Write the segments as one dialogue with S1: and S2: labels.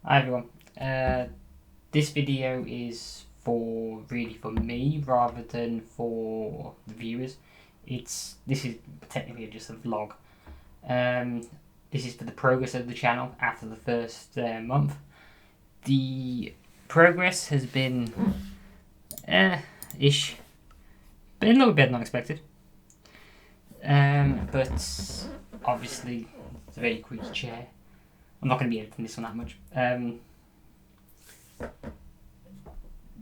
S1: Hi everyone. This video is really for me rather than for the viewers. This is technically just a vlog. This is for the progress of the channel after the first month. The progress has been ish, been a little bit unexpected. But obviously it's a very quick chair. I'm not going to be editing this one that much.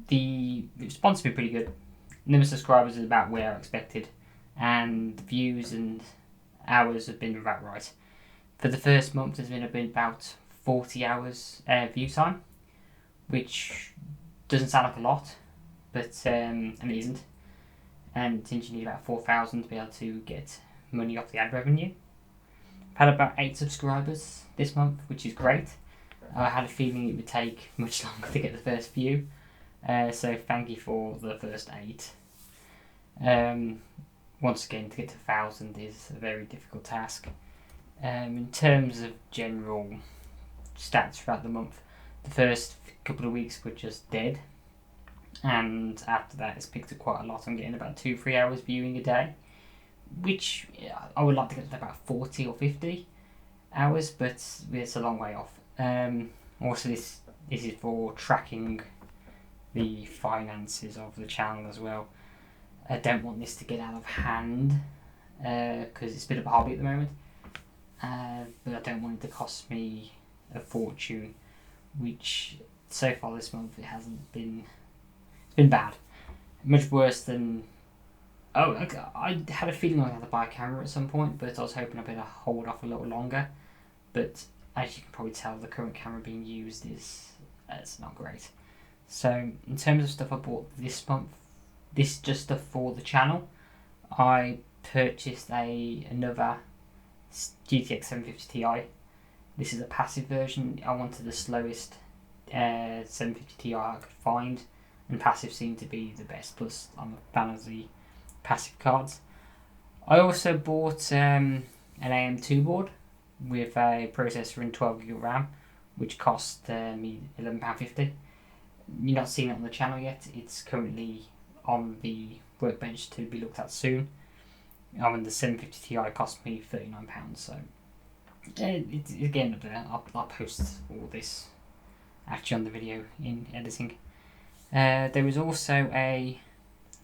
S1: The response has been pretty good. Number of subscribers is about where I expected, and the views and hours have been about right. For the first month, there's been about 40 hours view time, which doesn't sound like a lot, but and it isn't. And since you need about 4,000 to be able to get money off the ad revenue. I've had about 8 subscribers this month, which is great. I had a feeling it would take much longer to get the first few, so thank you for the first 8. Once again, to get to 1,000 is a very difficult task. In terms of general stats throughout the month, the first couple of weeks were just dead, and after that it's picked up quite a lot. I'm getting about 2-3 hours viewing a day, which I would like to get to about 40 or 50 hours, but it's a long way off. Also, this is for tracking the finances of the channel as well. I don't want this to get out of hand because it's a bit of a hobby at the moment, but I don't want it to cost me a fortune, which so far this month it hasn't been. It's been bad, much worse than. Oh, I had a feeling I had to buy a camera at some point, but I was hoping I'd better hold off a little longer. But as you can probably tell, the current camera being used is it's not great. So in terms of stuff I bought this month, this is just stuff for the channel. I purchased another GTX 750 Ti. This is a passive version. I wanted the slowest 750 Ti I could find, and passive seemed to be the best. Plus, I'm a fan of the passive cards. I also bought an AM2 board with a processor and 12GB RAM, which cost me £11.50. You're not seeing it on the channel yet. It's currently on the workbench to be looked at soon. And the 750 Ti cost me £39, so it's again up there. I'll post all this actually on the video in editing. There was also I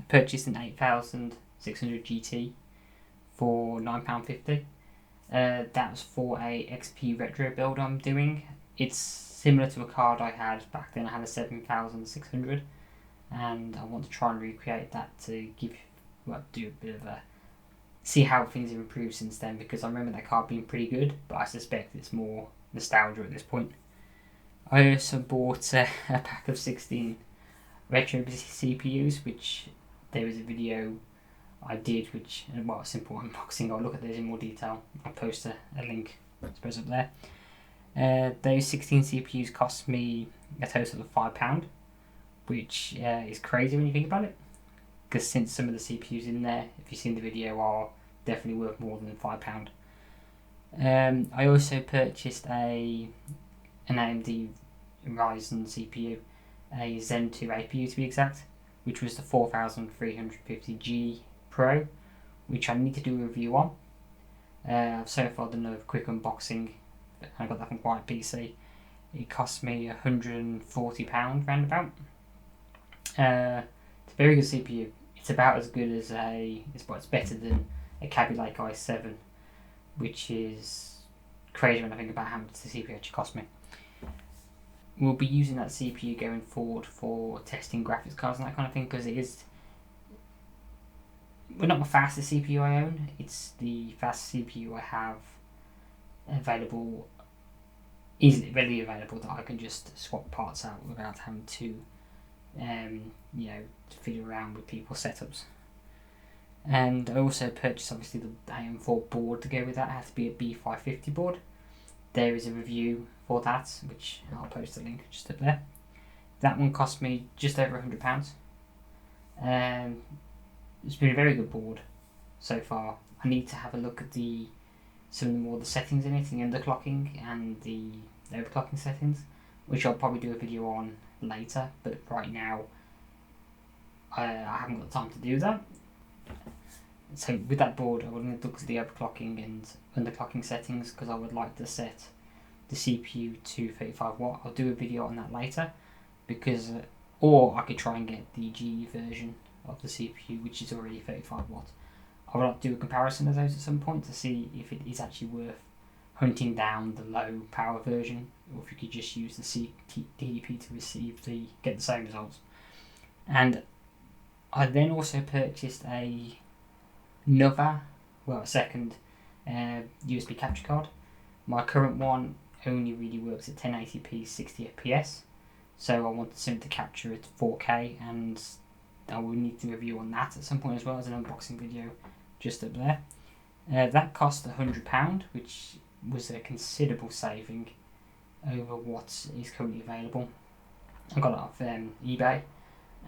S1: purchased an 8600 GT for £9.50. That was for a XP retro build I'm doing. It's similar to a card I had back then. I had a 7600, and I want to try and recreate that to do a bit of a see how things have improved since then, because I remember that card being pretty good, but I suspect it's more nostalgia at this point. I also bought a pack of 16 retro CPUs, which there was a video I did, a simple unboxing. I'll look at those in more detail. I'll post a link, I suppose, up there. Those 16 CPUs cost me a total of £5, which is crazy when you think about it, because since some of the CPUs in there, if you've seen the video, are definitely worth more than £5. I also purchased an AMD Ryzen CPU, a Zen 2 APU to be exact, which was the 4350G Pro, which I need to do a review on. I've so far done a quick unboxing. I got that from Quiet PC. It cost me £140 roundabout. It's a very good CPU. It's about as good as it's better than a Kaby Lake i7, which is crazy when I think about how much the CPU actually cost me. We'll be using that CPU going forward for testing graphics cards and that kind of thing, because we're not the fastest CPU I own. It's the fastest CPU I have readily available, that I can just swap parts out without having to fiddle around with people's setups. And I also purchased obviously the AM4 board to go with that. It has to be a B550 board. There is a review for that, which I'll post a link just up there. That one cost me just over £100. It's been a very good board so far. I need to have a look at some of the settings in it, the underclocking and the overclocking settings. which I'll probably do a video on later, but right now I haven't got time to do that. So with that board, I would need to look at the overclocking and underclocking settings, because I would like to set the CPU to 35 watt. I'll do a video on that later, because or I could try and get the GE version of the CPU, which is already 35 watt. I would like to do a comparison of those at some point to see if it is actually worth hunting down the low power version, or if you could just use the DDP to get the same results. And I then also purchased a second USB capture card. My current one only really works at 1080p 60 fps, so I wanted something to capture at 4K, and I will need to review on that at some point as well as an unboxing video just up there. That cost £100, which was a considerable saving over what is currently available. I got it off eBay,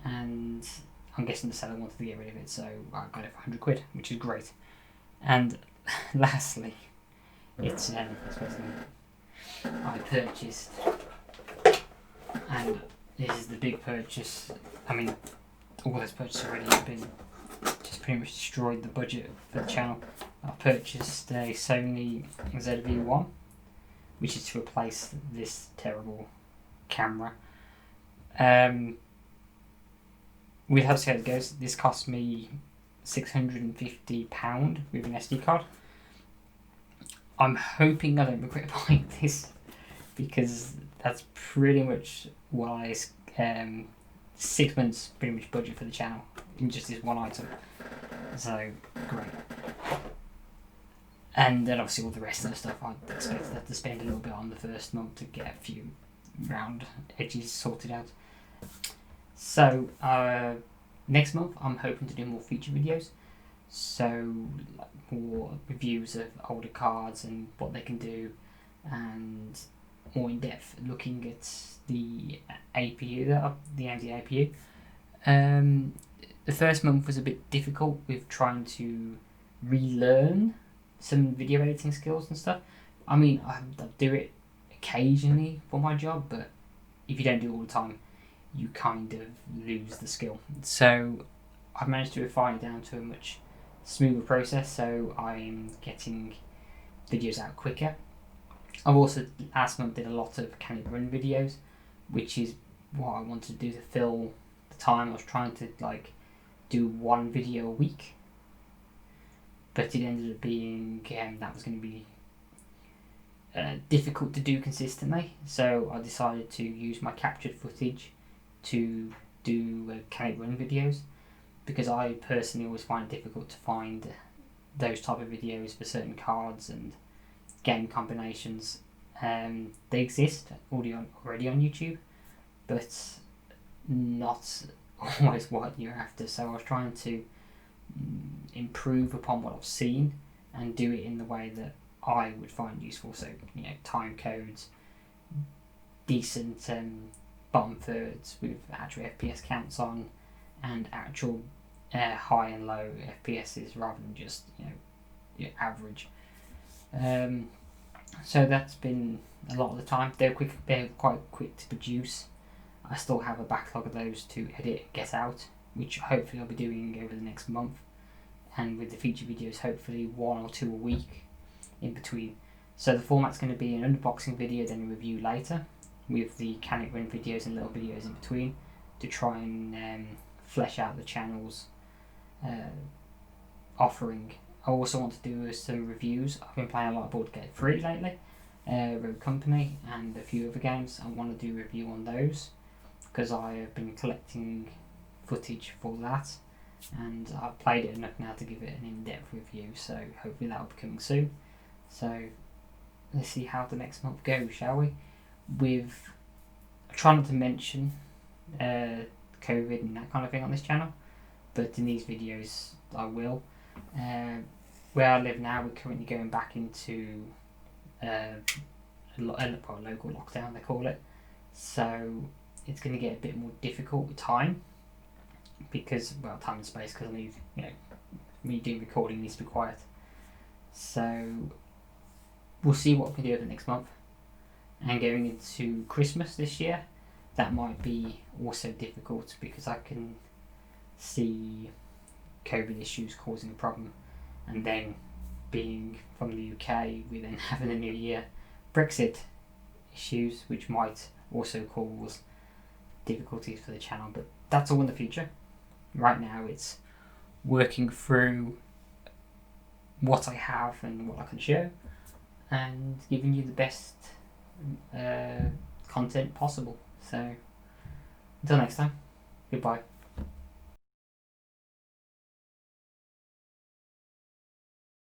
S1: and I'm guessing the seller wanted to get rid of it, so I got it for £100, which is great. And lastly, it's I purchased, and this is the big purchase. I mean, all those purchases already have been just pretty much destroyed the budget for the channel. I purchased a Sony ZV-1, which is to replace this terrible camera. We'll have to see how it goes. This cost me £650 with an SD card. I'm hoping I don't regret buying this, because that's pretty much what I 6 months pretty much budget for the channel in just this one item. So great. And then obviously all the rest of the stuff I'd expect to spend a little bit on the first month to get a few round edges sorted out. So next month I'm hoping to do more feature videos, so more reviews of older cards and what they can do, and more in depth looking at the APU, the AMD APU. The first month was a bit difficult with trying to relearn some video editing skills and stuff. I mean, I do it occasionally for my job, but if you don't do it all the time, you kind of lose the skill. So I've managed to refine it down to a much smoother process, so I'm getting videos out quicker. I've also last month did a lot of can it run videos, which is what I wanted to do to fill the time. I was trying to do one video a week, but it ended up being that was going to be difficult to do consistently, so I decided to use my captured footage to do can it run videos, because I personally always find it difficult to find those type of videos for certain cards and game combinations. They exist already on YouTube, but not always what you're after. So I was trying to improve upon what I've seen and do it in the way that I would find useful. So time codes, decent bottom thirds with actual FPS counts on, and actual high and low FPSs rather than just your average. So that's been a lot of the time. They're quite quick to produce. I still have a backlog of those to edit and get out, which hopefully I'll be doing over the next month. And with the feature videos, hopefully 1 or 2 a week in between. So the format's going to be an unboxing video, then a review later, with the can it run videos and little videos in between, to try and flesh out the channel's offering. I also want to do some reviews. I've been playing a lot of Board Game 3 lately, Rogue Company, and a few other games. I want to do a review on those, because I have been collecting footage for that, and I've played it enough now to give it an in-depth review, so hopefully that will be coming soon. So let's see how the next month goes, shall we? With trying not to mention COVID and that kind of thing on this channel, but in these videos I will. Where I live now, we're currently going back into local lockdown, they call it. So it's going to get a bit more difficult with time, because time and space, because I need me doing recording needs to be quiet. So we'll see what we can do over the next month, and going into Christmas this year, that might be also difficult because I can see COVID issues causing a problem, and then being from the UK, we then have in the new year Brexit issues, which might also cause difficulties for the channel, but that's all in the future. Right now it's working through what I have and what I can show and giving you the best content possible. So until next time, goodbye.